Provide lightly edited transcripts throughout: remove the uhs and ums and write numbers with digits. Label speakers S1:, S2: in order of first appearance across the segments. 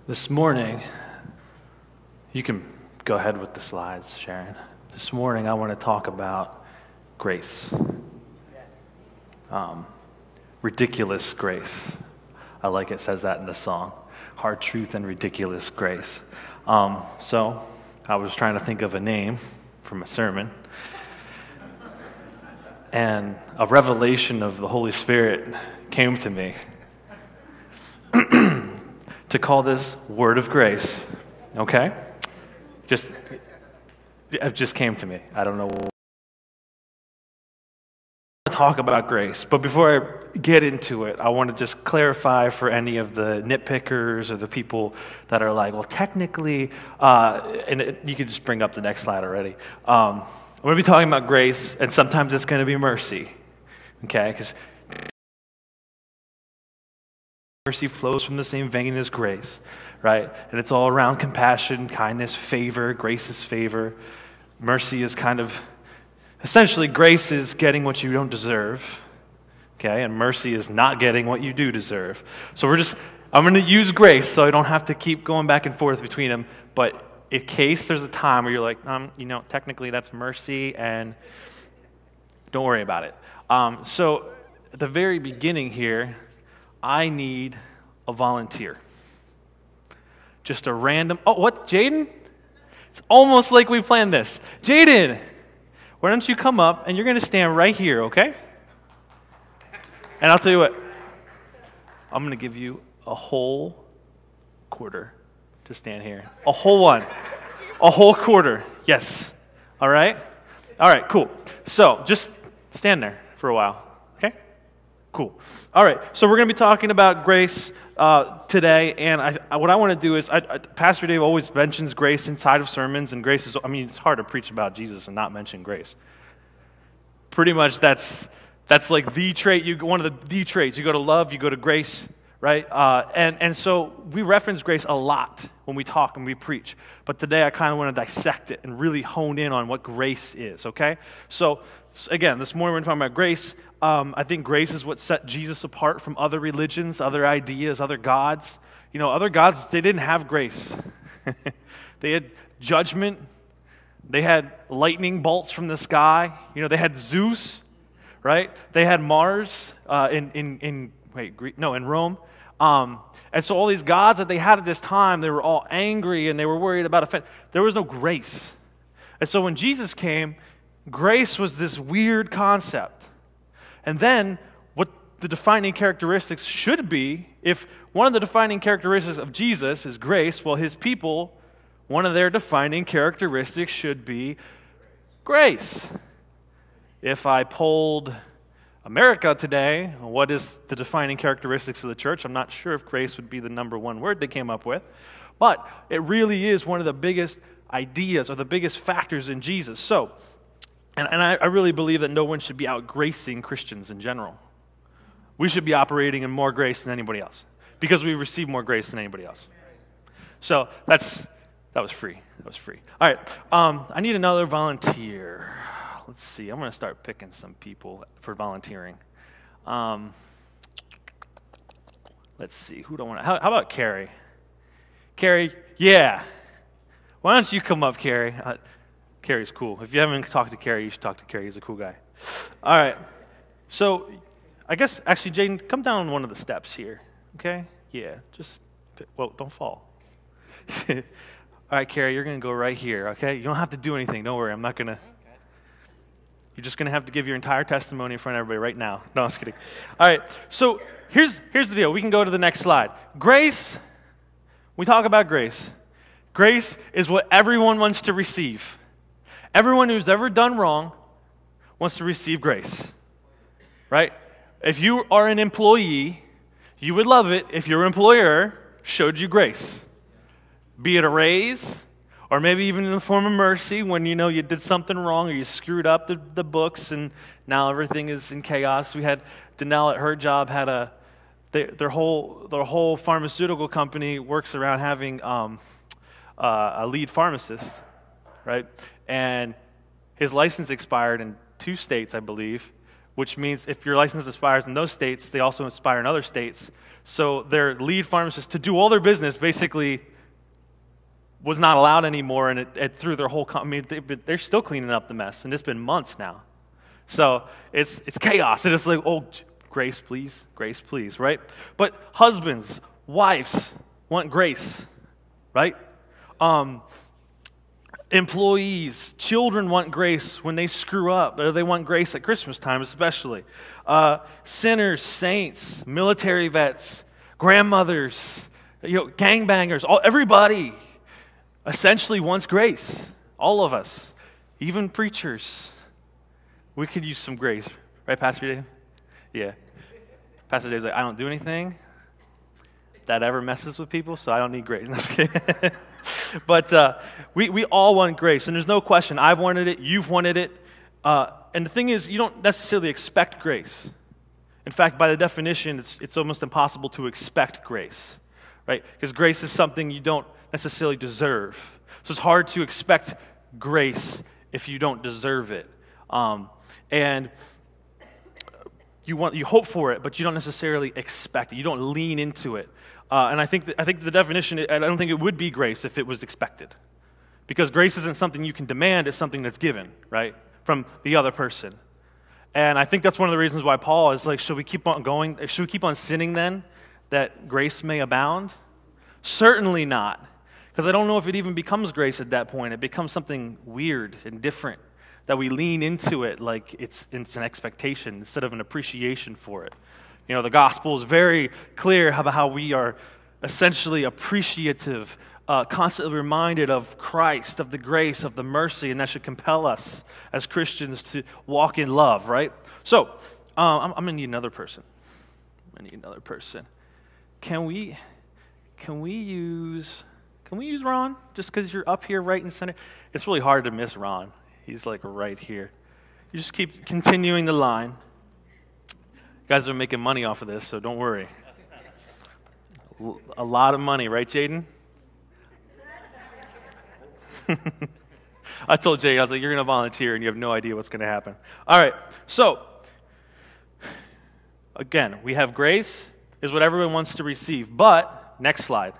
S1: This morning, you can go ahead with the slides, Sharon. This morning, I want to talk about grace. Ridiculous grace. I like it says that in the song. Hard truth and ridiculous grace. So I was trying to think of a name from a sermon. And a revelation of the Holy Spirit came to me to call this Word of Grace, okay? It just came to me. I don't know. Talk about grace, but before I get into it, I want to just clarify for any of the nitpickers or the people that are like, well, technically, you could just bring up the next slide already. I'm going to be talking about grace, and sometimes it's going to be mercy, okay? Because mercy flows from the same vein as grace, right? And it's all around compassion, kindness, favor. Grace is favor. Mercy is kind of, essentially, grace is getting what you don't deserve, okay? And mercy is not getting what you do deserve. So I'm going to use grace so I don't have to keep going back and forth between them. But in case there's a time where you're like, technically that's mercy, and don't worry about it. So at the very beginning here, I need a volunteer. Just a random, what, Jaden? It's almost like we planned this. Jaden, why don't you come up, and you're going to stand right here, okay? And I'll tell you what, I'm going to give you a whole quarter to stand here. A whole one. A whole quarter. Yes. All right? All right, cool. So just stand there for a while, okay? Cool. All right, so we're going to be talking about grace today, and what I want to do is, Pastor Dave always mentions grace inside of sermons, and grace is, it's hard to preach about Jesus and not mention grace. Pretty much that's like the trait, one of the traits. You go to love, you go to grace, right? And so we reference grace a lot when we talk and we preach, but today I kind of want to dissect it and really hone in on what grace is, okay? So again, this morning we're talking about grace. I think grace is what set Jesus apart from other religions, other ideas, other gods. Other gods, they didn't have grace. They had judgment. They had lightning bolts from the sky. They had Zeus, right? They had Mars in Rome. And so all these gods that they had at this time, they were all angry and they were worried about offense. There was no grace. And so when Jesus came, grace was this weird concept. And then what the defining characteristics should be, if one of the defining characteristics of Jesus is grace, well, his people, one of their defining characteristics should be grace. If I polled America today, what is the defining characteristics of the church? I'm not sure if grace would be the number one word they came up with, but it really is one of the biggest ideas or the biggest factors in Jesus. So, and I really believe that no one should be out-gracing Christians in general. We should be operating in more grace than anybody else because we receive more grace than anybody else. So that was free. That was free. All right, I need another volunteer. Let's see. I'm going to start picking some people for volunteering. Let's see. Who do I want to? How about Carrie? Carrie, yeah. Why don't you come up, Carrie? Carrie's cool. If you haven't talked to Carrie, you should talk to Carrie. He's a cool guy. All right. So I guess, actually, Jaden, come down one of the steps here. Okay? Yeah. Don't fall. All right, Carrie, you're going to go right here, okay? You don't have to do anything. Don't worry. I'm not going to. You're just going to have to give your entire testimony in front of everybody right now. No, I'm just kidding. All right, so here's the deal. We can go to the next slide. Grace, we talk about grace. Grace is what everyone wants to receive. Everyone who's ever done wrong wants to receive grace, right? If you are an employee, you would love it if your employer showed you grace, be it a raise, or maybe even in the form of mercy when you did something wrong or you screwed up the books and now everything is in chaos. We had Danelle at her job had their whole pharmaceutical company works around having a lead pharmacist, right? And his license expired in 2 states, I believe, which means if your license expires in those states, they also expire in other states. So their lead pharmacist to do all their business basically was not allowed anymore, and it threw their whole company. They're still cleaning up the mess, and it's been months now. So it's chaos. And it's like, oh, grace, please, right? But husbands, wives want grace, right? Employees, children want grace when they screw up, or they want grace at Christmas time especially. Sinners, saints, military vets, grandmothers, gangbangers, everybody essentially wants grace. All of us, even preachers. We could use some grace, right, Pastor Dave? Yeah. Pastor Dave's like, I don't do anything that ever messes with people, so I don't need grace. No, just kidding. But we all want grace, and there's no question. I've wanted it, you've wanted it. And the thing is, you don't necessarily expect grace. In fact, by the definition, it's almost impossible to expect grace, right? Because grace is something you don't necessarily deserve. So it's hard to expect grace if you don't deserve it. And you hope for it, but you don't necessarily expect it. You don't lean into it. And I think the definition, I don't think it would be grace if it was expected. Because grace isn't something you can demand, it's something that's given, right, from the other person. And I think that's one of the reasons why Paul is like, should we keep on going? Should we keep on sinning then, that grace may abound? Certainly not. Because I don't know if it even becomes grace at that point. It becomes something weird and different, that we lean into it like it's an expectation instead of an appreciation for it. The gospel is very clear about how we are essentially appreciative, constantly reminded of Christ, of the grace, of the mercy, and that should compel us as Christians to walk in love, right? So, I'm going to need another person. Can we use Ron? Just because you're up here right in center? It's really hard to miss Ron. He's like right here. You just keep continuing the line. You guys are making money off of this, so don't worry. A lot of money, right, Jaden? I told Jaden, I was like, you're going to volunteer and you have no idea what's going to happen. All right, so, again, we have grace is what everyone wants to receive. But, next slide.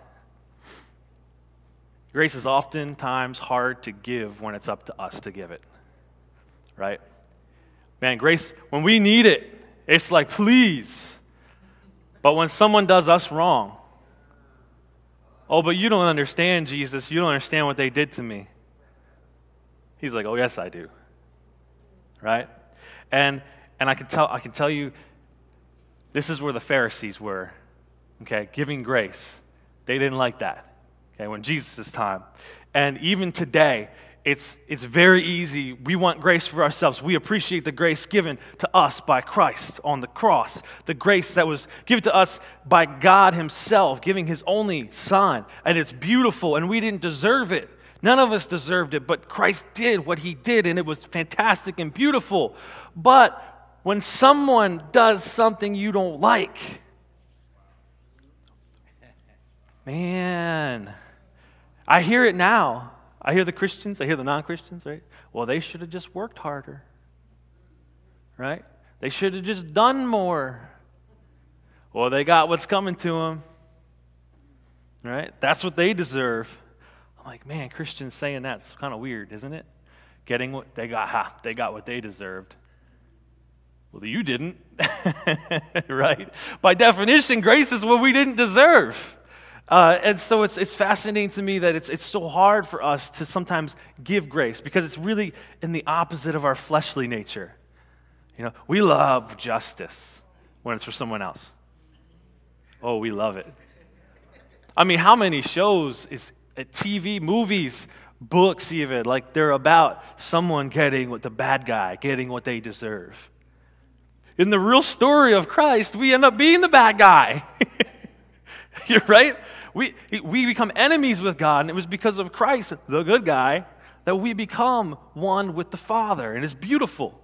S1: Grace is oftentimes hard to give when it's up to us to give it, right? Man, grace, when we need it, it's like, please. But when someone does us wrong, oh, but you don't understand, Jesus. You don't understand what they did to me. He's like, oh, yes, I do, right? And I can tell you, this is where the Pharisees were, okay, giving grace. They didn't like that. Okay, when Jesus' time. And even today, it's very easy. We want grace for ourselves. We appreciate the grace given to us by Christ on the cross. The grace that was given to us by God himself, giving his only Son. And it's beautiful, and we didn't deserve it. None of us deserved it, but Christ did what he did, and it was fantastic and beautiful. But when someone does something you don't like, man, I hear it now. I hear the Christians, I hear the non-Christians, right? Well, they should have just worked harder, right? They should have just done more. Well, they got what's coming to them, right? That's what they deserve. I'm like, man, Christians saying that's kind of weird, isn't it? Getting what they got, they got what they deserved. Well, you didn't, right? By definition, grace is what we didn't deserve. And so it's fascinating to me that it's so hard for us to sometimes give grace because it's really in the opposite of our fleshly nature. We love justice when it's for someone else. Oh, we love it. I mean, how many shows is TV, movies, books even, like they're about someone getting what the bad guy, getting what they deserve. In the real story of Christ, we end up being the bad guy. You're right? We become enemies with God, and it was because of Christ, the good guy, that we become one with the Father, and it's beautiful.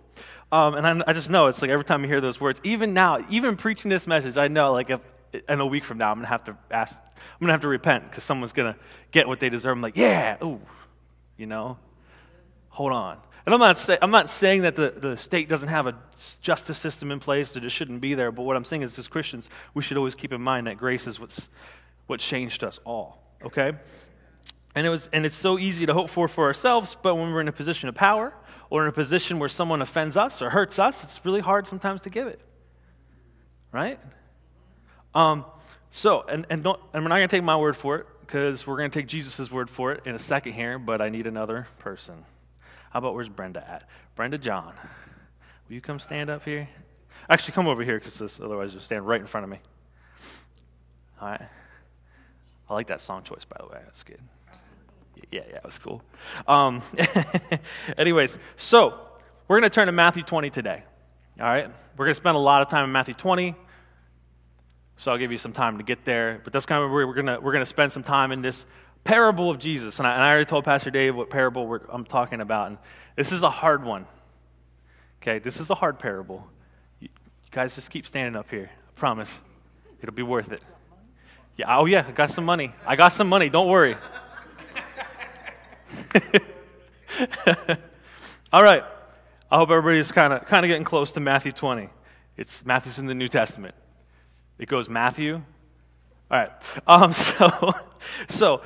S1: And I just know, it's like every time I hear those words, even now, even preaching this message, I know like in a week from now, I'm going to have to repent because someone's going to get what they deserve. I'm like, yeah, ooh, hold on. And I'm not saying that the state doesn't have a justice system in place that it shouldn't be there, but what I'm saying is as Christians, we should always keep in mind that grace is what changed us all, okay? And it's so easy to hope for ourselves, but when we're in a position of power or in a position where someone offends us or hurts us, it's really hard sometimes to give it, right? So, and we're not going to take my word for it because we're going to take Jesus' word for it in a second here, but I need another person. How about where's Brenda at? Brenda John, will you come stand up here? Actually, come over here because otherwise you'll stand right in front of me. All right. I like that song choice, by the way. That's good. Yeah, it was cool. Anyways, so we're going to turn to Matthew 20 today. All right? We're going to spend a lot of time in Matthew 20. So I'll give you some time to get there. But that's kind of where we're gonna spend some time in this parable of Jesus. And I already told Pastor Dave what parable I'm talking about. And this is a hard one. Okay, this is a hard parable. You guys just keep standing up here. I promise. It'll be worth it. Yeah. Oh yeah, I got some money. Don't worry. All right. I hope everybody's kind of getting close to Matthew 20. Matthew's in the New Testament. It goes Matthew. All right. So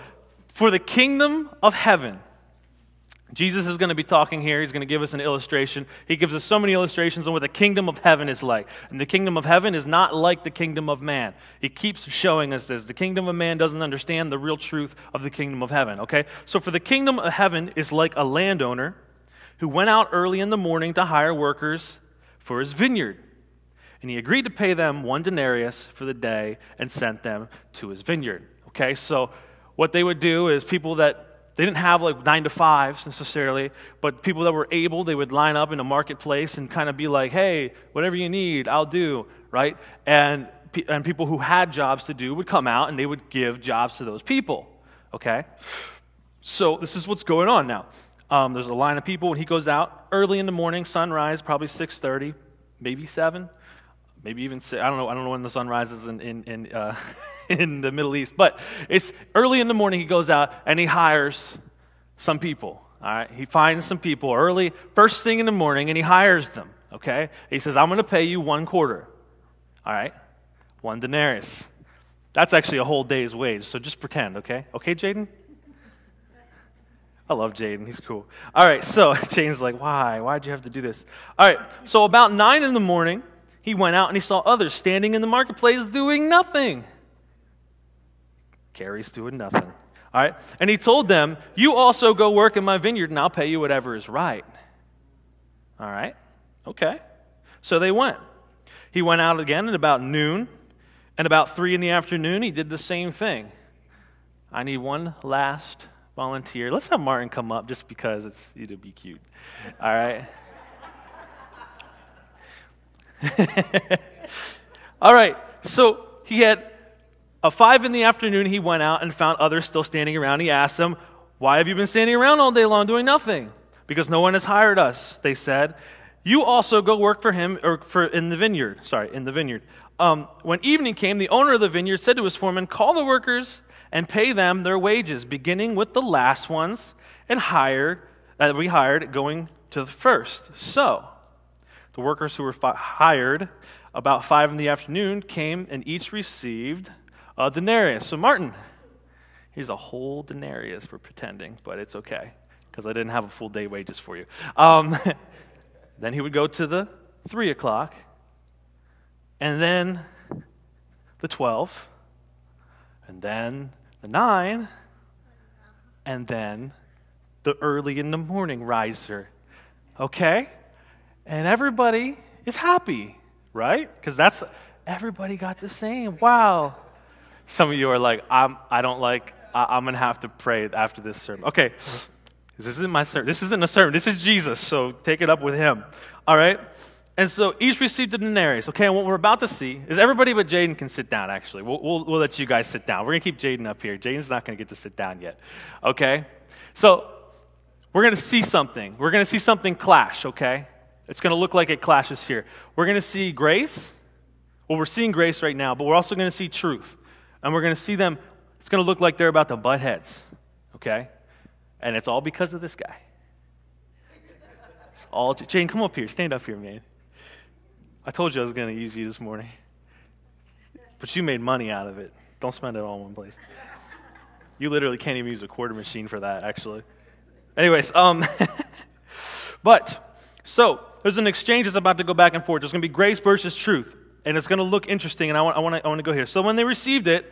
S1: for the kingdom of heaven, Jesus is going to be talking here. He's going to give us an illustration. He gives us so many illustrations on what the kingdom of heaven is like. And the kingdom of heaven is not like the kingdom of man. He keeps showing us this. The kingdom of man doesn't understand the real truth of the kingdom of heaven, okay? So for the kingdom of heaven is like a landowner who went out early in the morning to hire workers for his vineyard. And he agreed to pay them 1 denarius for the day and sent them to his vineyard. Okay, so what they would do is people that, they didn't have like 9 to 5s necessarily, but people that were able, they would line up in a marketplace and kind of be like, hey, whatever you need, I'll do, right? And people who had jobs to do would come out and they would give jobs to those people, okay? So this is what's going on now. There's a line of people, and he goes out early in the morning, sunrise, probably 6:30, maybe 7. Maybe even I don't know when the sun rises in the Middle East, but it's early in the morning. He goes out and he hires some people. All right, he finds some people early, first thing in the morning, and he hires them. Okay, he says, "I'm going to pay you 1 quarter." All right, 1 denarius. That's actually a whole day's wage. So just pretend. Okay, Jaden. I love Jaden. He's cool. All right, so Jaden's like, "Why? Why'd you have to do this?" All right, so about 9 in the morning. He went out and he saw others standing in the marketplace doing nothing. Carrie's doing nothing. All right? And he told them, you also go work in my vineyard and I'll pay you whatever is right. All right? Okay. So they went. He went out again at about noon, and about 3 in the afternoon he did the same thing. I need one last volunteer. Let's have Martin come up just because it'll be cute. All right? All right, so he had a 5 in the afternoon. He went out and found others still standing around. He asked them, why have you been standing around all day long doing nothing? Because no one has hired us, they said. You also go work for him in the vineyard. When evening came, the owner of the vineyard said to his foreman, call the workers and pay them their wages, beginning with the last ones that we hired going to the first. So the workers who were hired about 5 in the afternoon came and each received a denarius. So Martin, here's a whole denarius for pretending, but it's okay because I didn't have a full day wages for you. Then he would go to the 3 o'clock, and then the 12, and then the 9, and then the early in the morning riser. Okay? And everybody is happy, right? Because everybody got the same. Wow. Some of you are like, I'm going to have to pray after this sermon. Okay, this isn't my sermon. This isn't a sermon. This is Jesus, so take it up with him. All right? And so each received a denarius. Okay, and what we're about to see is everybody but Jaden can sit down, actually. We'll let you guys sit down. We're going to keep Jaden up here. Jaden's not going to get to sit down yet. Okay? So we're going to see something. We're going to see something clash, okay? It's going to look like it clashes here. We're going to see grace. Well, we're seeing grace right now, but we're also going to see truth. And we're going to see them, it's going to look like they're about to butt heads, okay? And it's all because of this guy. It's all Jane, come up here. Stand up here, man. I told you I was going to use you this morning. But you made money out of it. Don't spend it all in one place. You literally can't even use a quarter machine for that, actually. Anyways, so there's an exchange that's about to go back and forth. There's going to be grace versus truth, and it's going to look interesting, and I want to go here. So when they received it,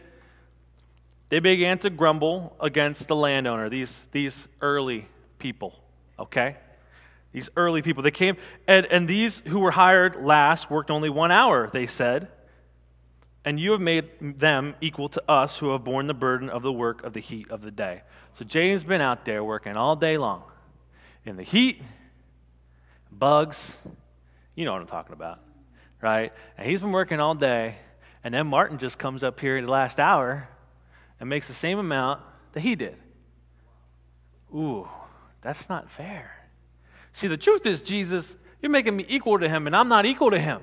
S1: they began to grumble against the landowner, these early people, okay? These early people. They came, and these who were hired last worked only 1 hour, they said, and you have made them equal to us who have borne the burden of the work of the heat of the day. So Jaden's been out there working all day long in the heat, bugs, you know what I'm talking about, right? And he's been working all day, and then Martin just comes up here in the last hour and makes the same amount that he did. Ooh, that's not fair. See, the truth is, Jesus, you're making me equal to him, and I'm not equal to him.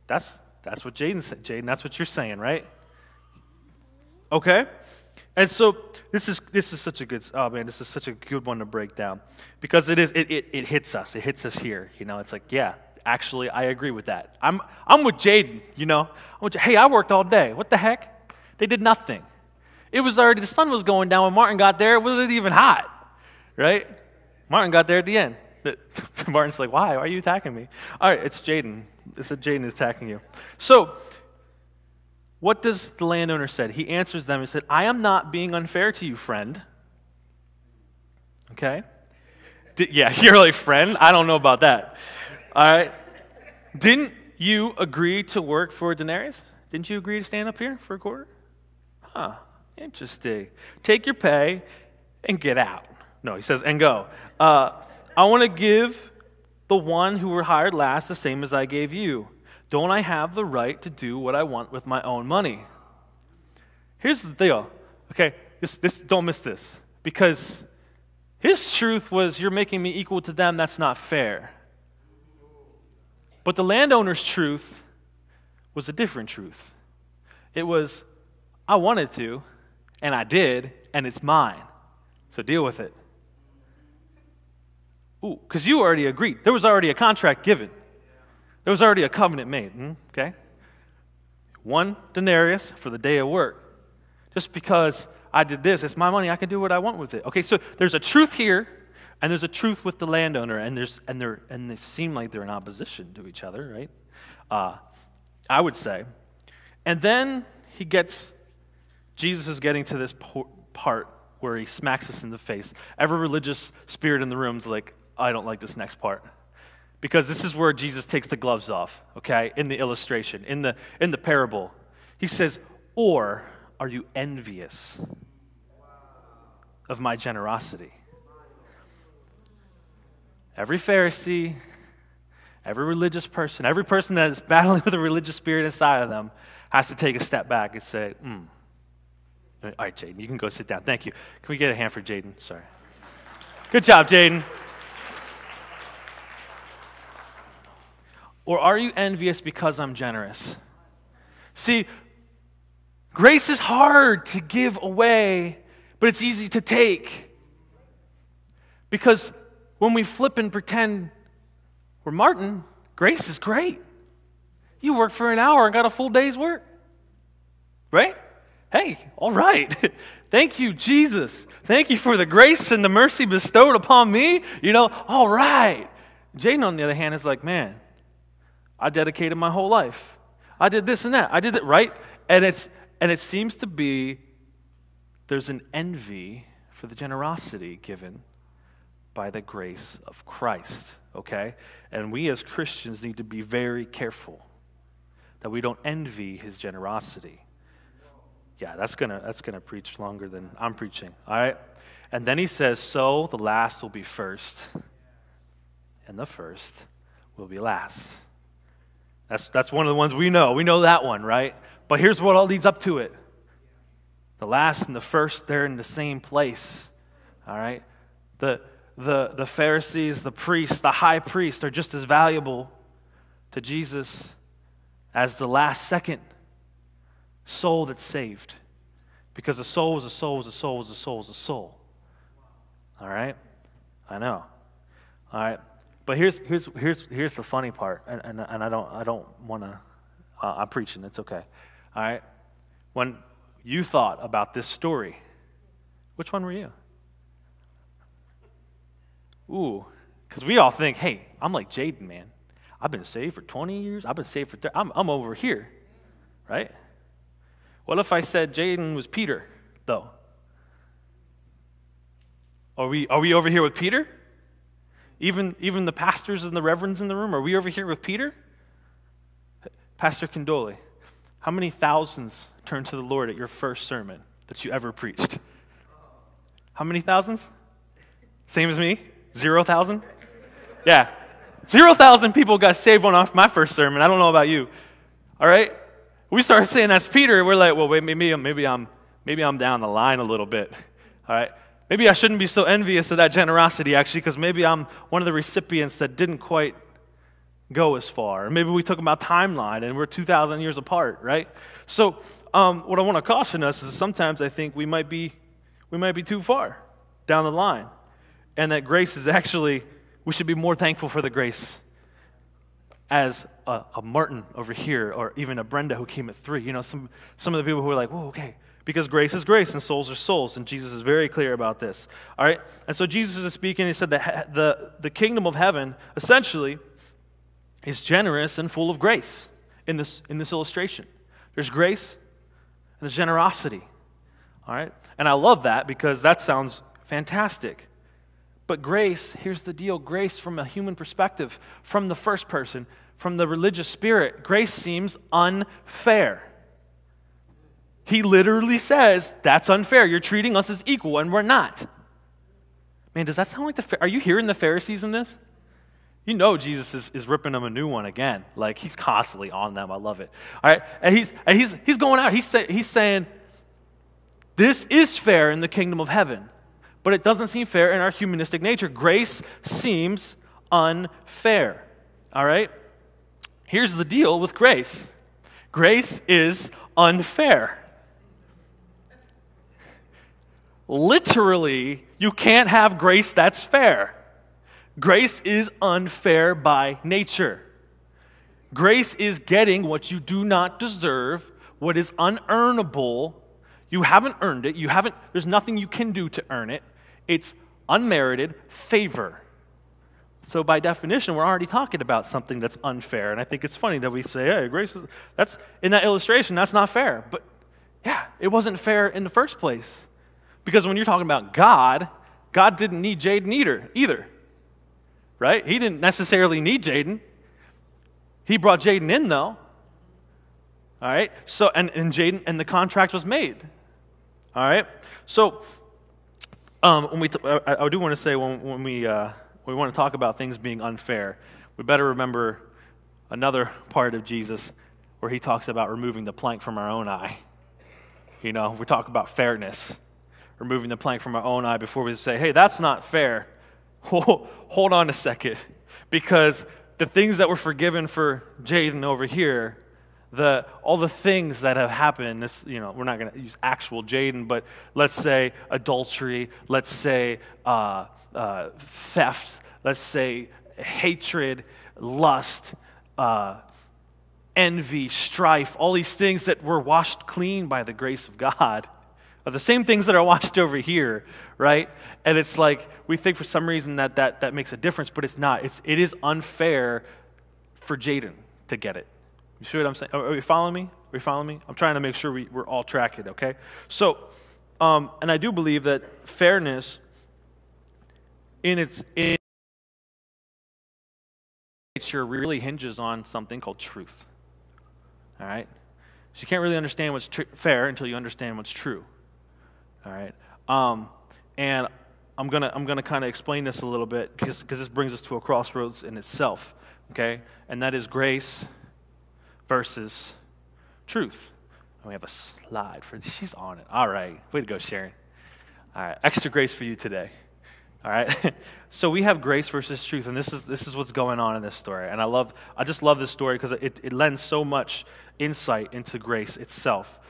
S1: That's what Jaden said. Jaden, that's what you're saying, right? Okay? And so this is such a good, oh man, this is such a good one to break down. Because it hits us. It hits us here. You know, it's like, yeah, actually, I agree with that. I'm with Jaden, you know. Hey, I worked all day. What the heck? They did nothing. It was already, the sun was going down when Martin got there. It wasn't even hot, right? Martin got there at the end. Martin's like, why? Why are you attacking me? All right, it's Jaden. It said Jaden is attacking you. So, what does the landowner say? He answers them. He said, I am not being unfair to you, friend. Okay? Yeah, you're like, friend? I don't know about that. All right? Didn't you agree to work for a denarius? Didn't you agree to stand up here for a quarter? Huh, interesting. Take your pay and get out. No, he says, and go. I want to give the one who were hired last the same as I gave you. Don't I have the right to do what I want with my own money? Here's the deal. Okay, don't miss this. Because his truth was, you're making me equal to them, that's not fair. But the landowner's truth was a different truth. It was, I wanted to, and I did, and it's mine. So deal with it. Ooh, because you already agreed. There was already a contract given. There was already a covenant made, okay? 1 denarius for the day of work. Just because I did this, it's my money, I can do what I want with it. Okay, so there's a truth here, and there's a truth with the landowner, and they seem like they're in opposition to each other, right? I would say. And then Jesus is getting to this part where he smacks us in the face. Every religious spirit in the room is like, I don't like this next part. Because this is where Jesus takes the gloves off, okay, in the illustration, in the parable. He says, or are you envious of my generosity? Every Pharisee, every religious person, every person that is battling with a religious spirit inside of them has to take a step back and say, All right, Jaden, you can go sit down. Thank you. Can we get a hand for Jaden? Sorry. Good job, Jaden. Or are you envious because I'm generous? See, grace is hard to give away, but it's easy to take. Because when we flip and pretend we're Martin, grace is great. You worked for an hour and got a full day's work. Right? Hey, all right. Thank you, Jesus. Thank you for the grace and the mercy bestowed upon me. You know, all right. Jaden, on the other hand, is like, man, I dedicated my whole life. I did this and that. I did it, right? And it seems to be there's an envy for the generosity given by the grace of Christ, okay? And we as Christians need to be very careful that we don't envy his generosity. Yeah, that's gonna preach longer than I'm preaching, all right? And then he says, so the last will be first, and the first will be last. That's one of the ones we know. We know that one, right? But here's what all leads up to it. The last and the first, they're in the same place, all right? The Pharisees, the priests, the high priest are just as valuable to Jesus as the last second soul that's saved. Because a soul is a soul is a soul is a soul is a soul. All right? I know. All right, but here's the funny part, and I don't want to. I'm preaching. It's okay. All right, when you thought about this story, which one were you? Ooh, because we all think, hey, I'm like Jaden, man. I've been saved for 20 years. I've been saved for 30. I'm over here, right? What if I said Jaden was Peter, though? Are we over here with Peter? Even the pastors and the reverends in the room, are we over here with Peter? Pastor Condoli, how many thousands turned to the Lord at your first sermon that you ever preached? How many thousands? Same as me? 0,000? Yeah. 0,000 people got saved on off my first sermon. I don't know about you. All right? We started saying that's Peter. We're like, well, wait, maybe I'm down the line a little bit. All right? Maybe I shouldn't be so envious of that generosity, actually, because maybe I'm one of the recipients that didn't quite go as far. Or maybe we took about timeline and we're 2,000 years apart, right? So what I want to caution us is sometimes I think we might be too far down the line. And that grace is actually, we should be more thankful for the grace as a Martin over here, or even a Brenda who came at 3. You know, some of the people who are like, whoa, okay, because grace is grace and souls are souls, and Jesus is very clear about this. All right? And so Jesus is speaking, he said that the kingdom of heaven essentially is generous and full of grace in this illustration. There's grace and there's generosity. All right? And I love that because that sounds fantastic. But grace, here's the deal, grace from a human perspective, from the first person, from the religious spirit, grace seems unfair. He literally says, that's unfair. You're treating us as equal, and we're not. Man, does that sound like are you hearing the Pharisees in this? You know Jesus is ripping them a new one again. Like, he's constantly on them. I love it. All right? And he's going out. He's saying, this is fair in the kingdom of heaven, but it doesn't seem fair in our humanistic nature. Grace seems unfair. All right? Here's the deal with grace. Grace is unfair. Literally, you can't have grace that's fair. Grace is unfair by nature. Grace is getting what you do not deserve, what is unearnable. You haven't earned it. There's nothing you can do to earn it. It's unmerited favor. So by definition, we're already talking about something that's unfair. And I think it's funny that we say, hey, grace is, that's, in that illustration, that's not fair. But yeah, it wasn't fair in the first place. Because when you're talking about God, God didn't need Jaden either. Right? He didn't necessarily need Jaden. He brought Jaden in, though. All right? So, and Jaden, and the contract was made. All right? So, I do want to say when we want to talk about things being unfair, we better remember another part of Jesus where he talks about removing the plank from our own eye. You know, we talk about fairness, removing the plank from our own eye before we say, hey, that's not fair. Hold on a second, because the things that were forgiven for Jaden over here, all the things that have happened, we're not going to use actual Jaden, but let's say adultery, let's say theft, let's say hatred, lust, envy, strife, all these things that were washed clean by the grace of God are the same things that are washed over here, right? And it's like we think for some reason that makes a difference, but it's not. It is unfair for Jaden to get it. You see what I'm saying? Are you following me? Are you following me? I'm trying to make sure we're all tracking, okay? So, and I do believe that fairness in nature really hinges on something called truth. All right? So you can't really understand what's fair until you understand what's true. All right? And I'm gonna kind of explain this a little bit because this brings us to a crossroads in itself, okay? And that is grace versus truth. And we have a slide for this. She's on it. All right. Way to go, Sharon. All right. Extra grace for you today. All right. So we have grace versus truth, and this is what's going on in this story. And I just love this story because it lends so much insight into grace itself.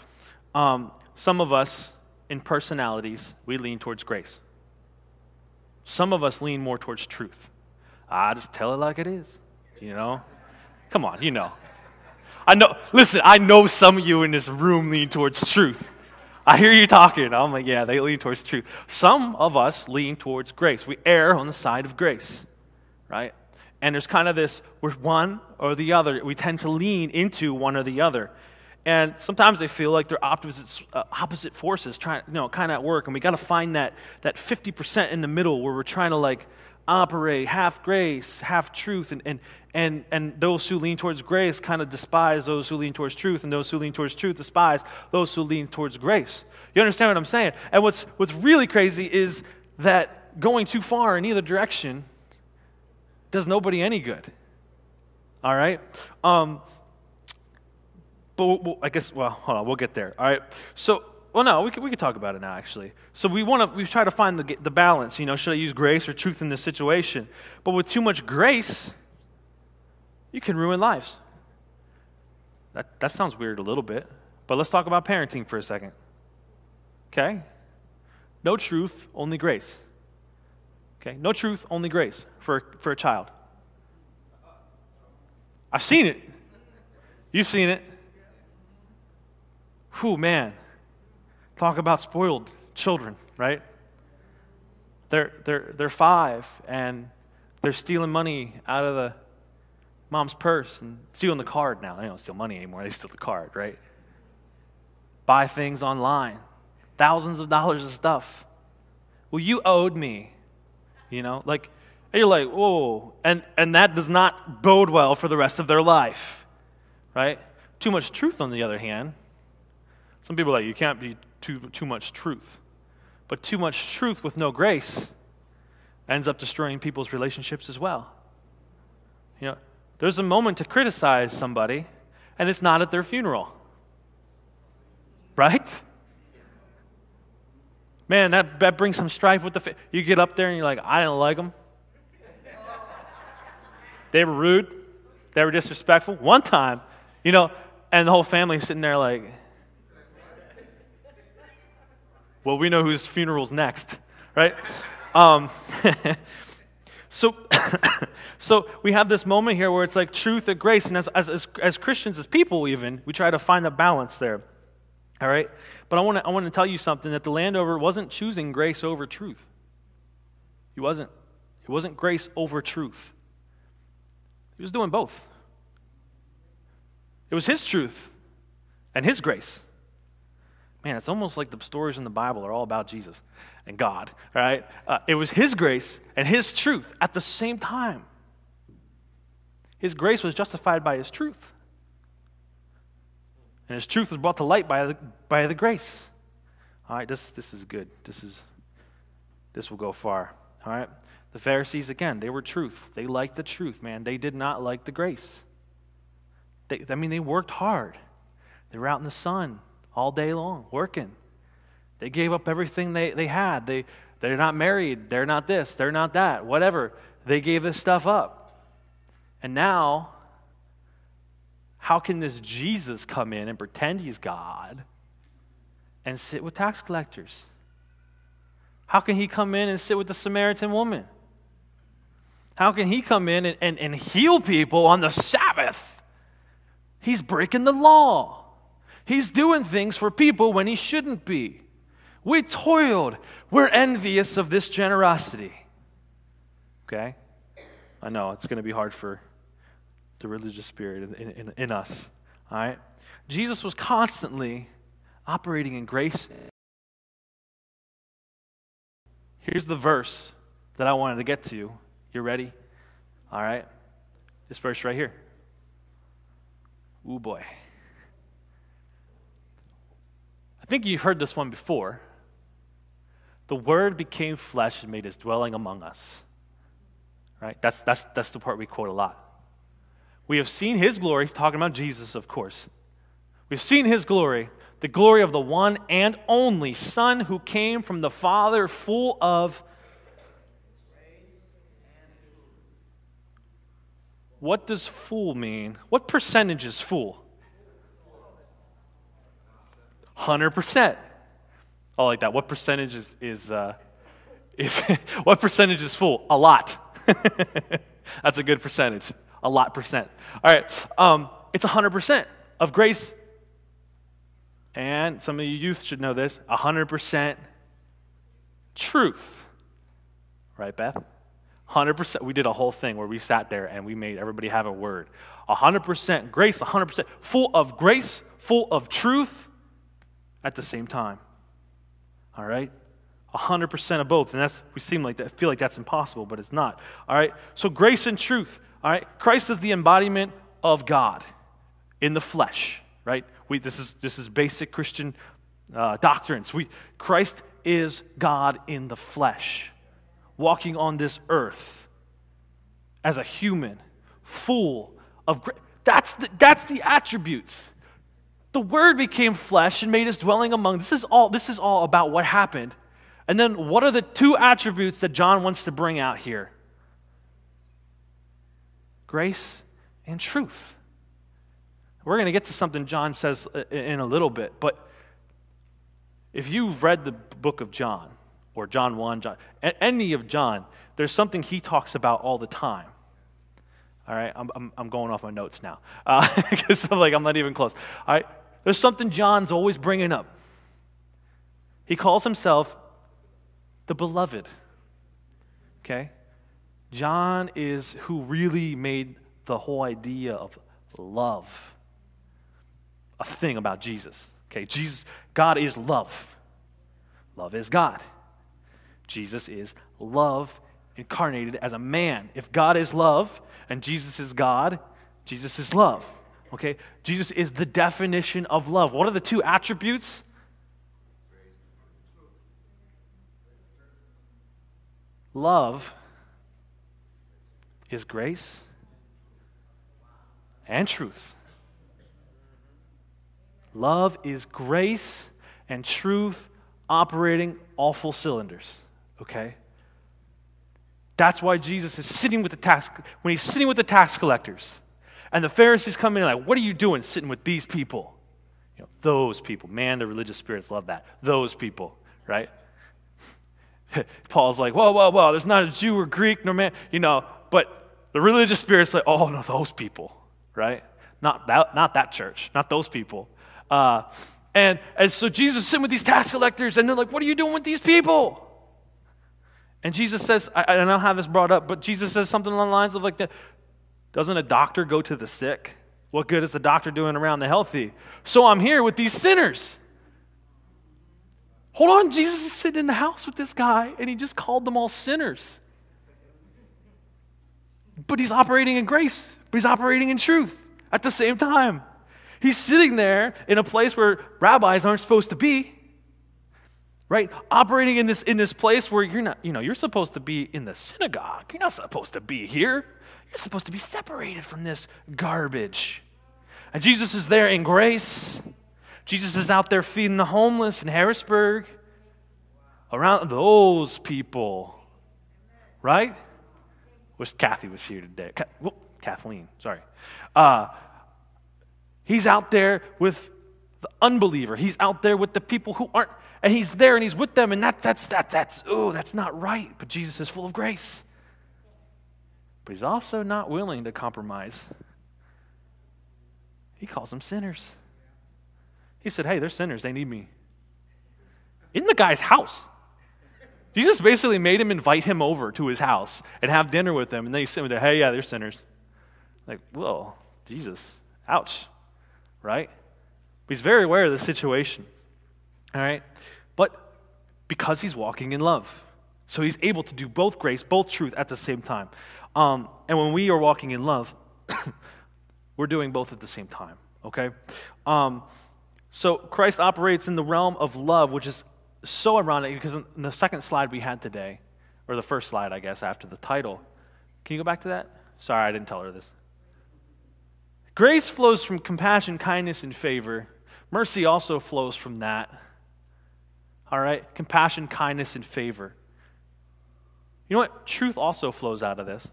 S1: Some of us in personalities, we lean towards grace. Some of us lean more towards truth. I just tell it like it is, you know? Come on, you know. I know some of you in this room lean towards truth. I hear you talking. I'm like, yeah, they lean towards truth. Some of us lean towards grace. We err on the side of grace, right? And there's kind of this, we're one or the other. We tend to lean into one or the other. And sometimes they feel like they're opposite forces trying, kind of at work. And we got to find that 50% in the middle where we're trying to like operate half grace, half truth. And those who lean towards grace kind of despise those who lean towards truth. And those who lean towards truth despise those who lean towards grace. You understand what I'm saying? And what's really crazy is that going too far in either direction does nobody any good. All right? But I guess, hold on, we'll get there. All right. So, no, we could talk about it now, actually. So we try to find the balance. Should I use grace or truth in this situation? But with too much grace, you can ruin lives. That sounds weird a little bit, but let's talk about parenting for a second. Okay? No truth, only grace. Okay? No truth, only grace for a child. I've seen it. You've seen it. Whew, man. Talk about spoiled children, right? They're 5 and they're stealing money out of the mom's purse and stealing the card now. They don't steal money anymore. They steal the card, right? Buy things online. Thousands of dollars of stuff. Well, you owed me. And you're like, whoa. And that does not bode well for the rest of their life, right? Too much truth, on the other hand. Some people are like, you can't be too much truth. But too much truth with no grace ends up destroying people's relationships as well. There's a moment to criticize somebody, and it's not at their funeral. Right? Man, that brings some strife with you get up there and you're like, I didn't like them. They were rude. They were disrespectful. One time, and the whole family's sitting there like, well, we know whose funeral's next, right? So we have this moment here where it's like truth and grace, and as Christians, as people even, we try to find a balance there, all right? But I want to tell you something, that the landowner wasn't choosing grace over truth. He wasn't. It wasn't grace over truth. He was doing both. It was his truth and his grace. Man, it's almost like the stories in the Bible are all about Jesus and God, right? It was his grace and his truth at the same time. His grace was justified by his truth. And his truth was brought to light by the grace. All right, this is good. This will go far. All right? The Pharisees, again, they were truth. They liked the truth, man. They did not like the grace. They worked hard. They were out in the sun all day long, working. They gave up everything they had. They're not married. They're not this. They're not that. Whatever. They gave this stuff up. And now, how can this Jesus come in and pretend he's God and sit with tax collectors? How can he come in and sit with the Samaritan woman? How can he come in and heal people on the Sabbath? He's breaking the law. He's doing things for people when he shouldn't be. We toiled. We're envious of this generosity. Okay? I know it's going to be hard for the religious spirit in us. All right? Jesus was constantly operating in grace. Here's the verse that I wanted to get to. You ready? All right? This verse right here. Ooh, boy. I think you've heard this one before. The Word became flesh and made his dwelling among us. Right? That's the part we quote a lot. We have seen his glory, talking about Jesus, of course. We've seen his glory, the glory of the one and only Son who came from the Father, full of What does full mean? What percentage is full? 100%. Oh, like that. What percentage is what percentage is full? A lot. That's a good percentage. A lot percent. All right. It's 100% of grace. And some of you youth should know this. 100% truth. Right, Beth? 100%. We did a whole thing where we sat there and we made everybody have a word. 100% grace, 100% full of grace, full of truth at the same time. All right? 100% of both. And we feel like that's impossible, but it's not. All right? So grace and truth. All right? Christ is the embodiment of God in the flesh. Right? This is basic Christian doctrines. Christ is God in the flesh, walking on this earth as a human, full of grace. That's the attributes. The Word became flesh and made His dwelling among. This is all about what happened. And then what are the two attributes that John wants to bring out here? Grace and truth. We're going to get to something John says in a little bit, but if you've read the book of John, or John 1, any of John, there's something he talks about all the time. All right, I'm going off my notes now because I'm not even close. All right, there's something John's always bringing up. He calls himself the beloved. Okay, John is who really made the whole idea of love a thing about Jesus. Okay, God is love. Love is God. Jesus is love incarnated as a man. If God is love and Jesus is God, Jesus is love. Okay? Jesus is the definition of love. What are the two attributes? Love is grace and truth. Love is grace and truth operating all full cylinders. Okay? That's why Jesus is sitting with when he's sitting with the tax collectors, and the Pharisees come in like, what are you doing sitting with these people? Those people. Man, the religious spirits love that. Those people, right? Paul's like, whoa, there's not a Jew or Greek, nor man, but the religious spirits like, oh, no, those people, right? Not that church, not those people. And so Jesus is sitting with these tax collectors, and they're like, what are you doing with these people? And Jesus says, I don't have this brought up, but Jesus says something along the lines of like that, doesn't a doctor go to the sick? What good is the doctor doing around the healthy? So I'm here with these sinners. Hold on, Jesus is sitting in the house with this guy, and he just called them all sinners. But he's operating in grace, but he's operating in truth at the same time. He's sitting there in a place where rabbis aren't supposed to be, right? Operating in this place where you're not, you're supposed to be in the synagogue. You're not supposed to be here. You're supposed to be separated from this garbage. And Jesus is there in grace. Jesus is out there feeding the homeless in Harrisburg, around those people, right? Wish Kathy was here today. Kathleen, sorry. He's out there with the unbeliever. He's out there with the people who aren't, and he's there and he's with them, and that's not right. But Jesus is full of grace. But he's also not willing to compromise. He calls them sinners. He said, hey, they're sinners. They need me. In the guy's house. Jesus basically made him invite him over to his house and have dinner with them. And then he's sitting there, hey, yeah, they're sinners. Like, whoa, Jesus, ouch, right? But he's very aware of the situation, all right? But because he's walking in love. So he's able to do both grace, both truth at the same time. And when we are walking in love, we're doing both at the same time, okay? So Christ operates in the realm of love, which is so ironic because in the second slide we had today, or the first slide, I guess, after the title. Can you go back to that? Sorry, I didn't tell her this. Grace flows from compassion, kindness, and favor. Mercy also flows from that. All right? Compassion, kindness, and favor. You know what? Truth also flows out of this.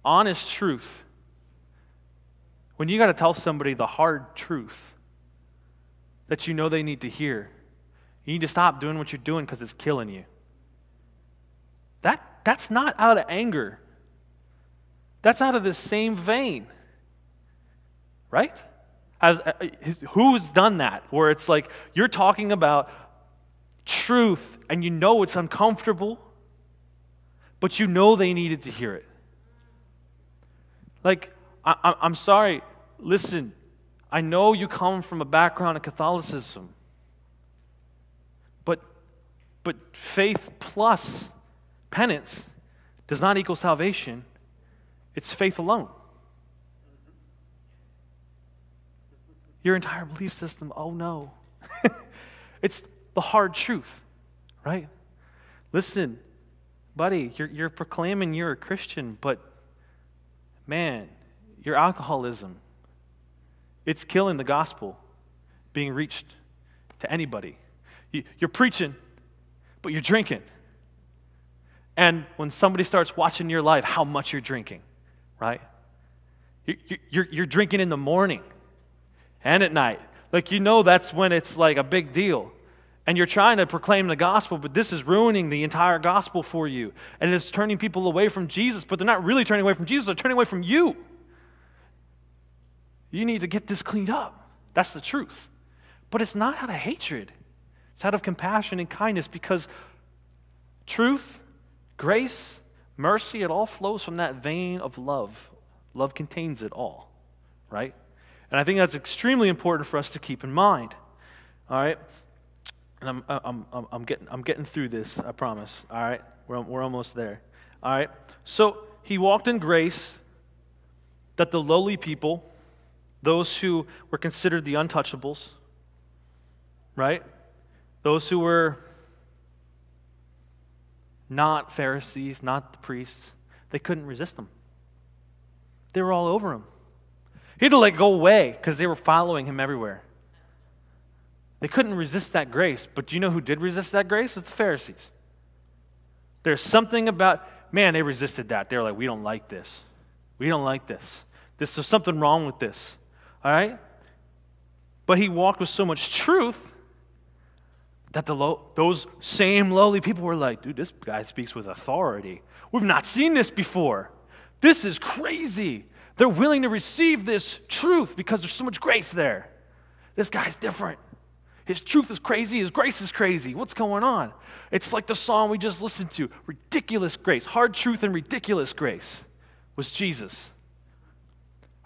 S1: Honest truth. When you got to tell somebody the hard truth that you know they need to hear, you need to stop doing what you're doing because it's killing you. That's not out of anger. That's out of the same vein, right? Who's done that? Where it's like you're talking about truth and you know it's uncomfortable, but you know they needed to hear it. Like, I'm sorry, listen, I know you come from a background of Catholicism, but faith plus penance does not equal salvation. It's faith alone. Your entire belief system, oh no. It's the hard truth, right? Listen, buddy, you're proclaiming you're a Christian, but man, your alcoholism, it's killing the gospel being reached to anybody. You're preaching, but you're drinking. And when somebody starts watching your life, how much you're drinking, right? You're drinking in the morning and at night. Like, you know that's when it's like a big deal. And you're trying to proclaim the gospel, but this is ruining the entire gospel for you. And it's turning people away from Jesus, but they're not really turning away from Jesus, they're turning away from you. You need to get this cleaned up. That's the truth. But it's not out of hatred. It's out of compassion and kindness, because truth, grace, mercy, it all flows from that vein of love. Love contains it all, right? And I think that's extremely important for us to keep in mind. All right? And I'm getting through this, I promise. All right? We're almost there. All right? So he walked in grace that the lowly people, those who were considered the untouchables, right? Those who were not Pharisees, not the priests, they couldn't resist him. They were all over him. He had to go away because they were following him everywhere. They couldn't resist that grace. But do you know who did resist that grace? It's the Pharisees. There's something about, man, they resisted that. They were like, we don't like this. We don't like this. There's something wrong with this. All right? But he walked with so much truth that those same lowly people were like, dude, this guy speaks with authority. We've not seen this before. This is crazy. They're willing to receive this truth because there's so much grace there. This guy's different. His truth is crazy. His grace is crazy. What's going on? It's like the song we just listened to. Ridiculous grace. Hard truth and ridiculous grace was Jesus.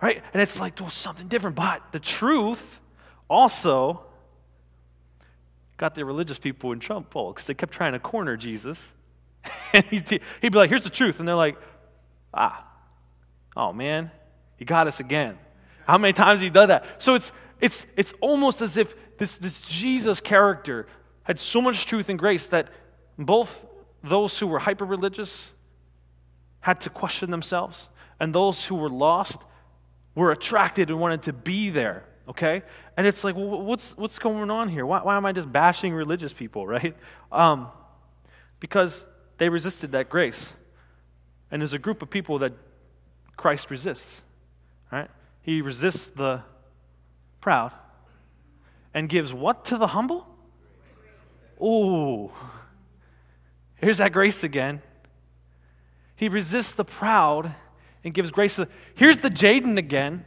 S1: Right? And it's like, well, something different. But the truth also got the religious people in trouble because they kept trying to corner Jesus. And he'd be like, here's the truth. And they're like, oh man, you got us again. How many times has he done that? So it's almost as if this Jesus character had so much truth and grace that both those who were hyper-religious had to question themselves, and those who were lost were attracted and wanted to be there, okay? And it's like, well, what's going on here? Why am I just bashing religious people, right? Because they resisted that grace. And there's a group of people that Christ resists, right? He resists the proud and gives what to the humble? Ooh, here's that grace again. He resists the proud and gives grace to the... Here's the Jaden again,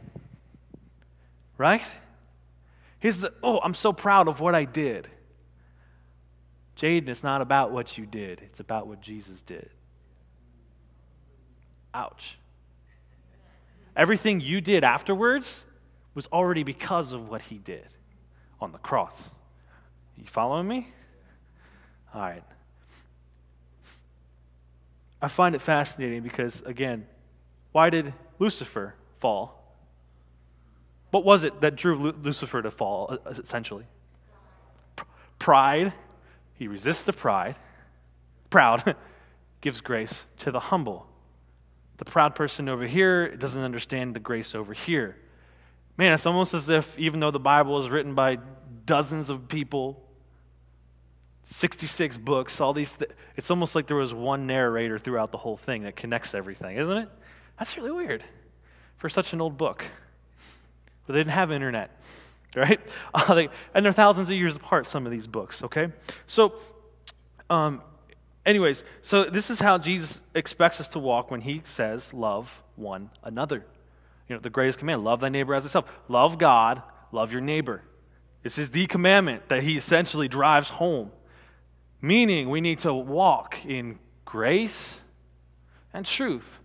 S1: right? Here's the, I'm so proud of what I did. Jaden, it's not about what you did. It's about what Jesus did. Ouch. Everything you did afterwards was already because of what he did on the cross. You following me? All right. I find it fascinating because, again, why did Lucifer fall? What was it that drew Lucifer to fall, essentially? Pride. He resists the proud, gives grace to the humble. The proud person over here doesn't understand the grace over here. Man, it's almost as if, even though the Bible is written by dozens of people, 66 books, all these it's almost like there was one narrator throughout the whole thing that connects everything, isn't it? That's really weird for such an old book. But they didn't have internet, right? And they're thousands of years apart, some of these books, okay? So, Anyways, so this is how Jesus expects us to walk when he says, love one another. The greatest command, love thy neighbor as thyself. Love God, love your neighbor. This is the commandment that he essentially drives home. Meaning we need to walk in grace and truth.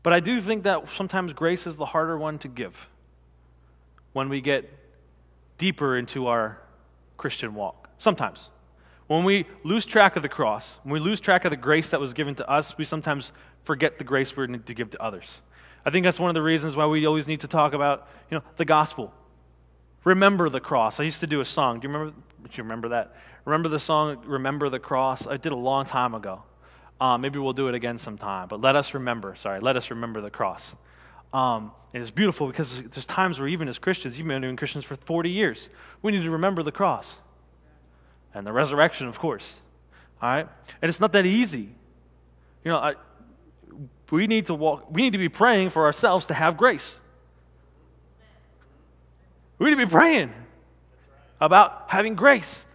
S1: But I do think that sometimes grace is the harder one to give when we get deeper into our Christian walk. Sometimes. When we lose track of the cross, when we lose track of the grace that was given to us, we sometimes forget the grace we need to give to others. I think that's one of the reasons why we always need to talk about, the gospel. Remember the cross. I used to do a song. Do you remember that? Remember the song, Remember the Cross? I did a long time ago. Maybe we'll do it again sometime. But let us remember the cross. And it's beautiful because there's times where even as Christians, you've been doing Christians for 40 years, we need to remember the cross. And the resurrection, of course. All right? And it's not that easy. We need to be praying for ourselves to have grace. We need to be praying about having grace.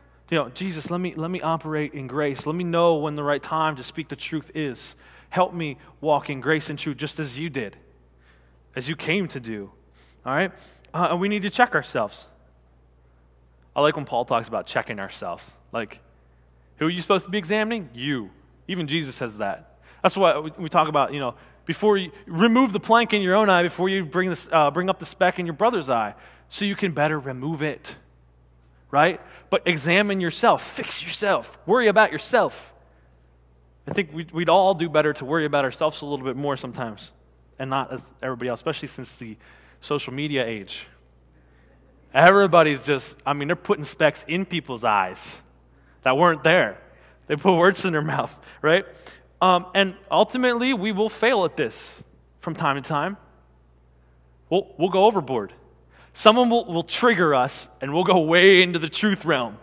S1: Jesus, let me operate in grace. Let me know when the right time to speak the truth is. Help me walk in grace and truth just as you did, as you came to do. All right? And we need to check ourselves. I like when Paul talks about checking ourselves. Like, who are you supposed to be examining? You. Even Jesus says that. That's why we talk about, before you remove the plank in your own eye before you bring up the speck in your brother's eye, so you can better remove it. Right? But examine yourself. Fix yourself. Worry about yourself. I think we'd all do better to worry about ourselves a little bit more sometimes, and not as everybody else, especially since the social media age. Everybody's they're putting specks in people's eyes that weren't there. They put words in their mouth, right? And ultimately, we will fail at this from time to time. We'll go overboard. Someone will trigger us, and we'll go way into the truth realm,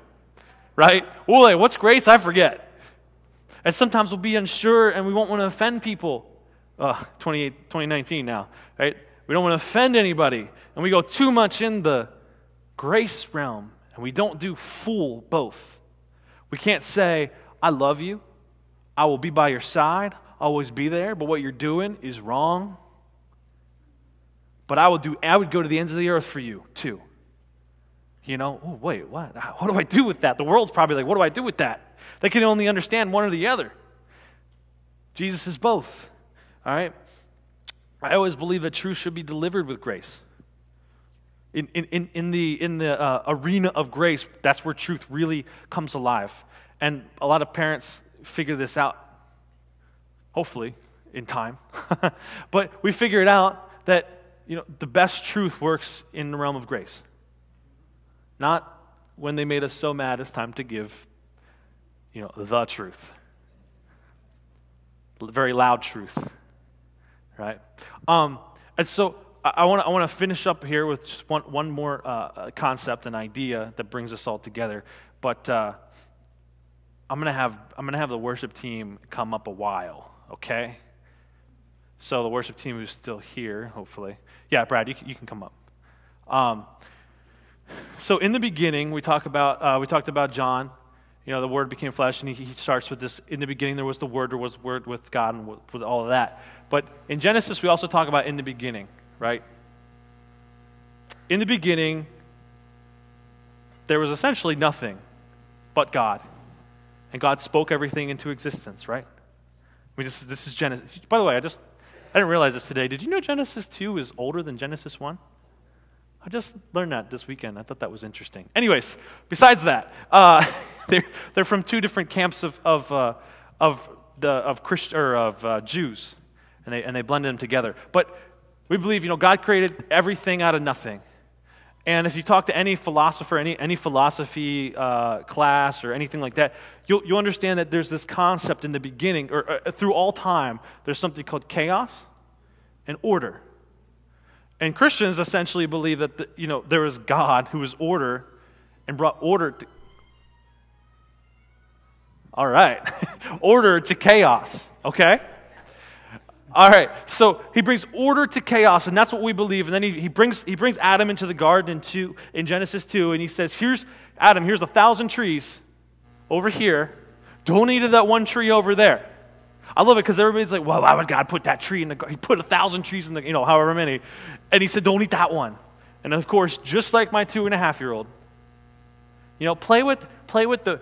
S1: right? We'll like, what's grace? I forget. And sometimes we'll be unsure, and we won't want to offend people. 2019 now, right? We don't want to offend anybody, and we go too much in the grace realm, and we don't do full both. We can't say, I love you, I will be by your side, I'll always be there, but what you're doing is wrong. But I would go to the ends of the earth for you, too. Oh, wait, what? What do I do with that? The world's probably like, what do I do with that? They can only understand one or the other. Jesus is both, all right? I always believe that truth should be delivered with grace. In the arena of grace, that's where truth really comes alive. And a lot of parents figure this out, hopefully, in time. But we figure it out that the best truth works in the realm of grace. Not when they made us so mad it's time to give, the truth. Very loud truth, right? And so I want to finish up here with just one more concept and idea that brings us all together. But I'm gonna have the worship team come up a while, okay? So the worship team who's still here, hopefully. Yeah, Brad, you can come up. So in the beginning, we talked about John. The Word became flesh, and he starts with this. In the beginning, there was the Word. There was Word with God, and with all of that. But in Genesis, we also talk about in the beginning, right? In the beginning, there was essentially nothing but God, and God spoke everything into existence, right? This is Genesis. By the way, I didn't realize this today. Did you know Genesis 2 is older than Genesis 1? I just learned that this weekend. I thought that was interesting. Anyways, besides that, they're from two different camps of Jews, and they blended them together. But we believe, God created everything out of nothing. And if you talk to any philosopher, any philosophy class or anything like that, you'll understand that there's this concept in the beginning, or through all time, there's something called chaos and order. And Christians essentially believe that there was God who was order and brought order to. All right, order to chaos. Okay. All right, so he brings order to chaos, and that's what we believe. And then he brings Adam into the garden in Genesis 2, and he says, here's 1,000 trees over here. Don't eat of that one tree over there. I love it because everybody's like, well, why would God put that tree in the garden? He put 1,000 trees in the, however many. And he said, don't eat that one. And of course, just like my 2.5-year-old, play with the,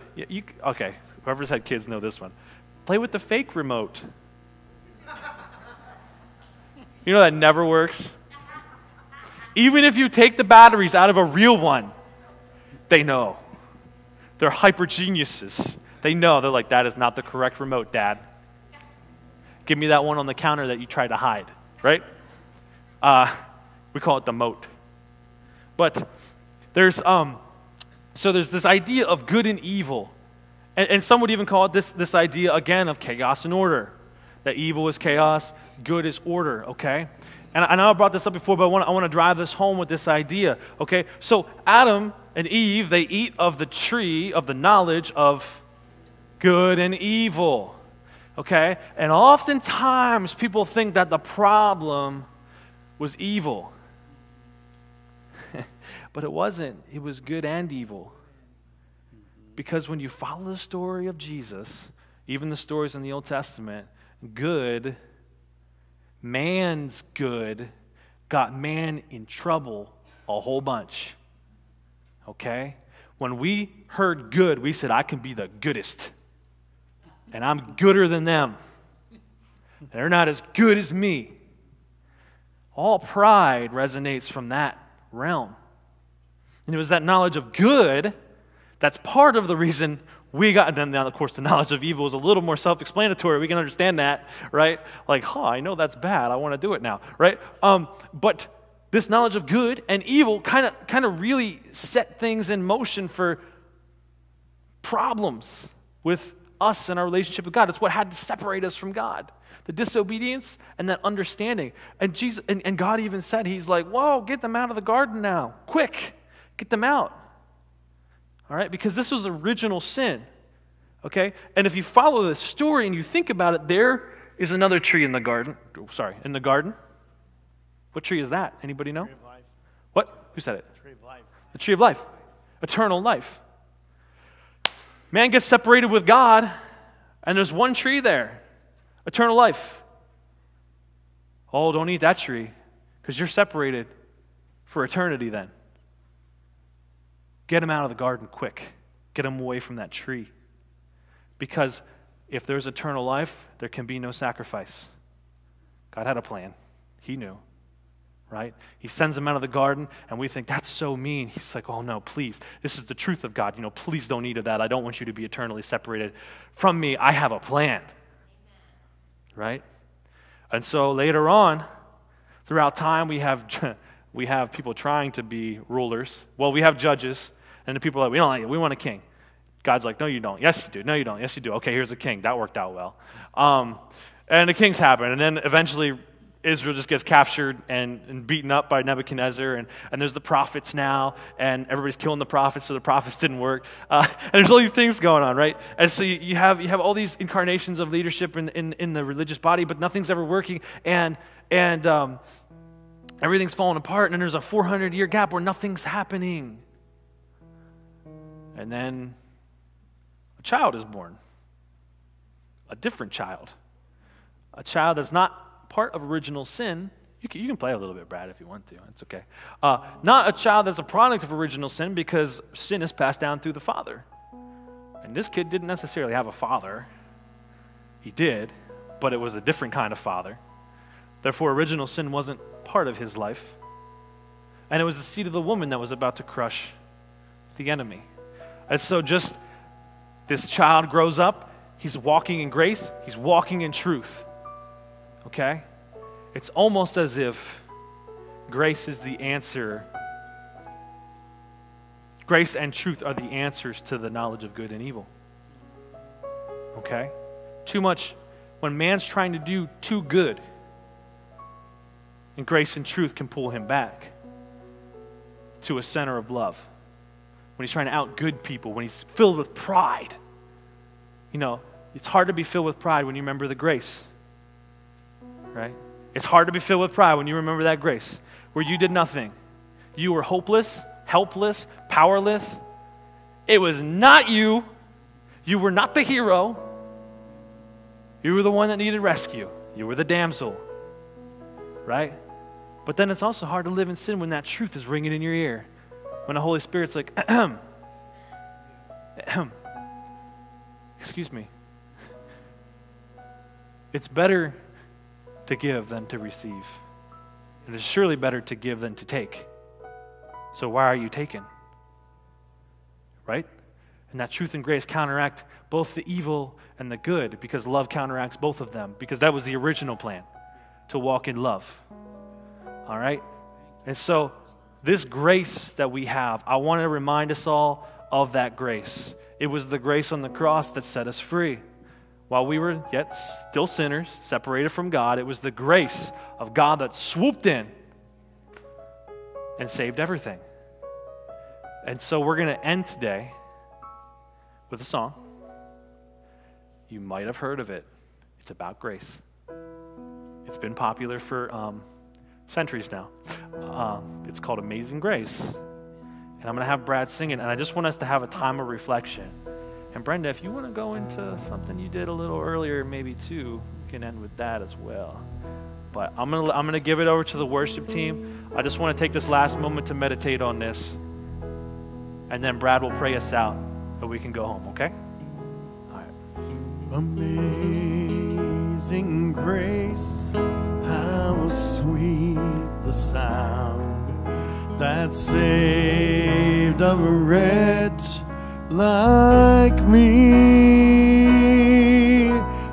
S1: okay, whoever's had kids know this one. Play with the fake remote. That never works. Even if you take the batteries out of a real one, they know. They're hyper geniuses. They know. They're like, that is not the correct remote, Dad. Give me that one on the counter that you tried to hide, right? We call it the moat. But there's this idea of good and evil. And some would even call it this idea, again, of chaos and order. That evil is chaos, good is order, okay? And I know I brought this up before, but I want to drive this home with this idea, okay? So Adam and Eve, they eat of the tree of the knowledge of good and evil, okay? And oftentimes people think that the problem was evil. But it wasn't. It was good and evil. Because when you follow the story of Jesus, even the stories in the Old Testament, good, man's good, got man in trouble a whole bunch. Okay? When we heard good, we said, I can be the goodest. And I'm gooder than them. They're not as good as me. All pride resonates from that realm. And it was that knowledge of good that's part of the reason we got, and then of course the knowledge of evil is a little more self-explanatory. We can understand that, right? Like, I know that's bad. I want to do it now, right? But this knowledge of good and evil kind of really set things in motion for problems with us and our relationship with God. It's what had to separate us from God. The disobedience and that understanding. And Jesus and God even said, He's like, whoa, get them out of the garden now. Quick, get them out. All right, because this was original sin, okay? And if you follow the story and you think about it, there is another tree in the garden. In the garden. What tree is that? Anybody know?
S2: Tree of life.
S1: What? Who said it?
S2: Tree of life.
S1: The tree of life. Eternal life. Man gets separated with God, and there's one tree there. Eternal life. Oh, don't eat that tree, because you're separated for eternity then. Get him out of the garden quick. Get him away from that tree. Because if there's eternal life, there can be no sacrifice. God had a plan. He knew, right? He sends him out of the garden, and we think, that's so mean. He's like, oh no, please. This is the truth of God. Please don't eat of that. I don't want you to be eternally separated from me. I have a plan. Right? And so later on, throughout time, we have people trying to be rulers. Well, we have judges. And the people are like, we don't like it. We want a king. God's like, no, you don't. Yes, you do. No, you don't. Yes, you do. Okay, here's a king. That worked out well. And the kings happen. And then eventually Israel just gets captured and beaten up by Nebuchadnezzar. And there's the prophets now. And everybody's killing the prophets, so the prophets didn't work. And there's all these things going on, right? And so you have all these incarnations of leadership in the religious body, but nothing's ever working. And everything's falling apart. And then there's a 400-year gap where nothing's happening. And then a child is born, a different child, a child that's not part of original sin. You can play a little bit, Brad, if you want to. It's okay. Not a child that's a product of original sin, because sin is passed down through the father. And this kid didn't necessarily have a father. He did, but it was a different kind of father. Therefore, original sin wasn't part of his life. And it was the seed of the woman that was about to crush the enemy. And so just this child grows up, he's walking in grace, he's walking in truth. Okay? It's almost as if grace is the answer. Grace and truth are the answers to the knowledge of good and evil. Okay? Too much, when man's trying to do too good, and grace and truth can pull him back to a center of love. When he's trying to outgood people, when he's filled with pride. It's hard to be filled with pride when you remember the grace. Right? It's hard to be filled with pride when you remember that grace, where you did nothing. You were hopeless, helpless, powerless. It was not you. You were not the hero. You were the one that needed rescue. You were the damsel, right? But then it's also hard to live in sin when that truth is ringing in your ear. When the Holy Spirit's like, excuse me. It's better to give than to receive. It is surely better to give than to take. So why are you taking? Right? And that truth and grace counteract both the evil and the good, because love counteracts both of them, because that was the original plan, to walk in love. All right? And so this grace that we have, I want to remind us all of that grace. It was the grace on the cross that set us free. While we were yet still sinners, separated from God, it was the grace of God that swooped in and saved everything. And so we're going to end today with a song. You might have heard of it. It's about grace. It's been popular for centuries now. It's called Amazing Grace. And I'm going to have Brad sing it, and I just want us to have a time of reflection. And Brenda, if you want to go into something you did a little earlier, maybe too, you can end with that as well. But I'm gonna give it over to the worship team. I just want to take this last moment to meditate on this, and then Brad will pray us out, and we can go home. Okay? All right.
S2: Amazing grace, how sweet the sound that saved a wretch like me.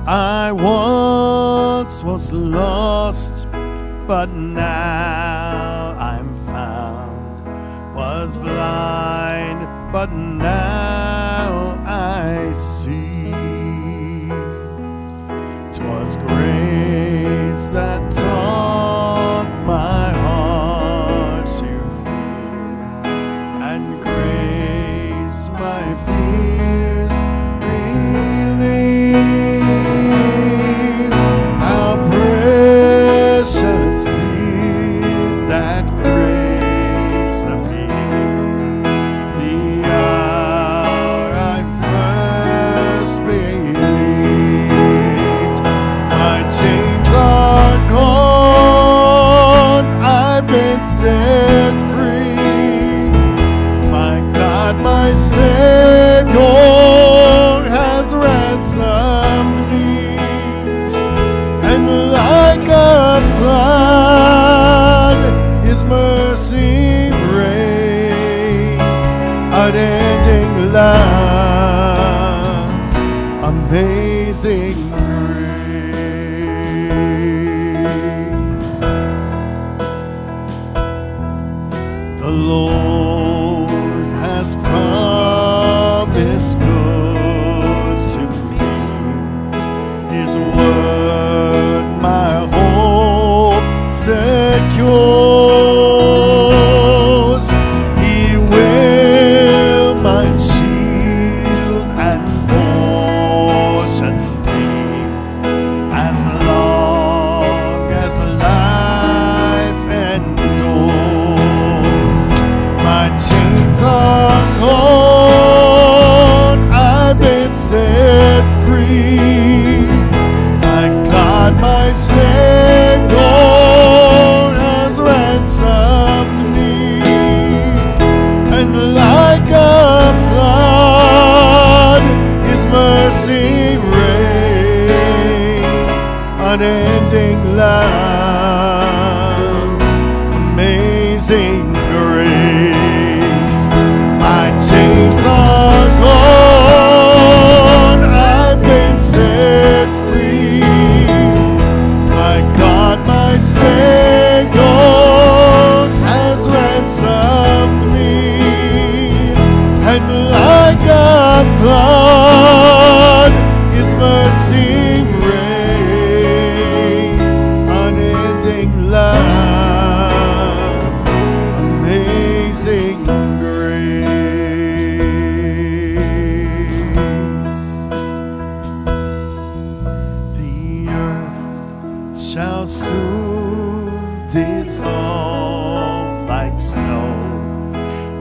S2: I once was lost, but now I'm found. Was blind, but now I see. 'Twas grace that taught my heart to fear, and grace my fears relieved. How precious did that grace appear, the hour I first believed. My chains are gone, I've been set free. My God, my Savior has ransomed me, and like a flood, His mercy reigns, unending love, amazing grace. The Lord has promised good to me. His word my hope secures. He will my shield and portion be, as long as life endures. My chains are gone, I've been set free. My God, my Savior has ransomed me, and like a flood, His mercy reigns, unending love, amazing grace. My chains are gone, I've been set free. My God, my Savior has ransomed me, and like a flood, His mercy reigns, unending love, amazing grace. The earth shall soon dissolve like snow.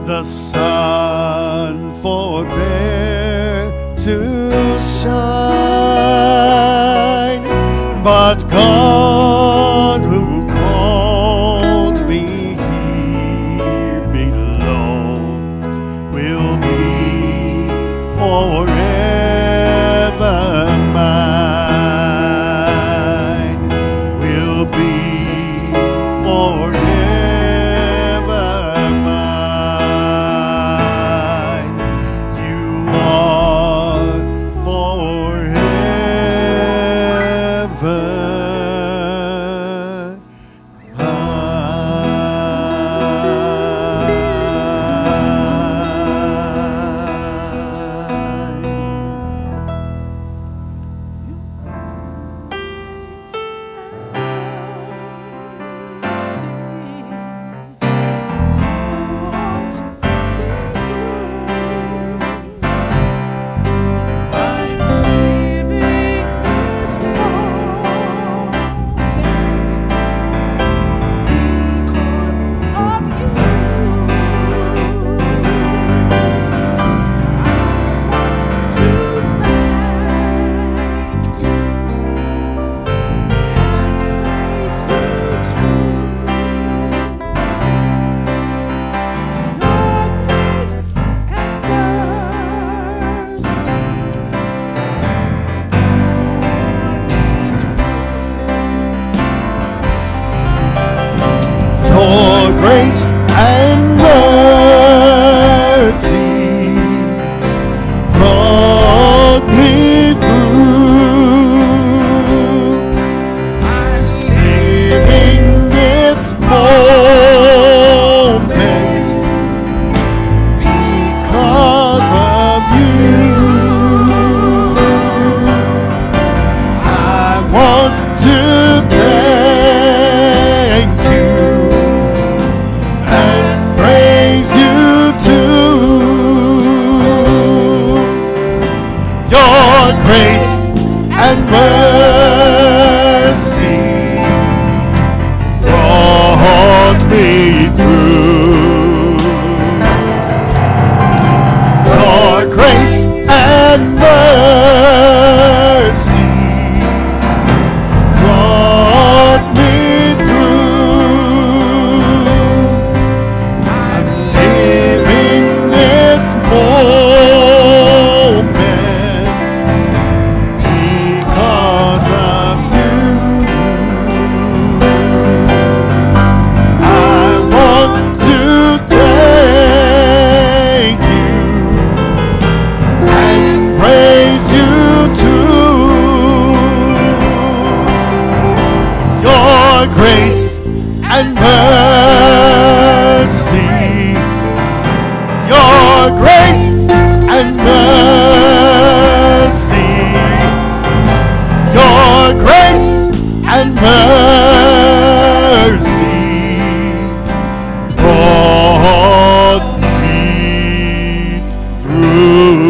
S2: The sun forbear to But God who called me here below will be forever mine, will be forever mine. You are forever grace and mercy brought me through. I'm living this moment because of you. I want to thank you and praise you too. Your grace and mercy brought me through. Your grace and mercy brought me through. I'm living this moment because of you. I want to thank you and praise you too. Your grace and mercy, your grace and mercy, your grace and mercy brought me through.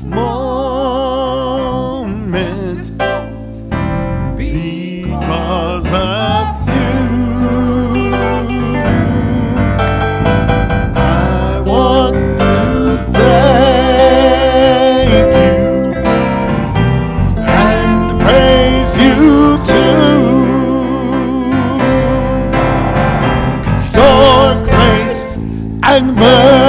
S2: Moment because of you. I want to thank you and praise you too. 'Cause your grace and mercy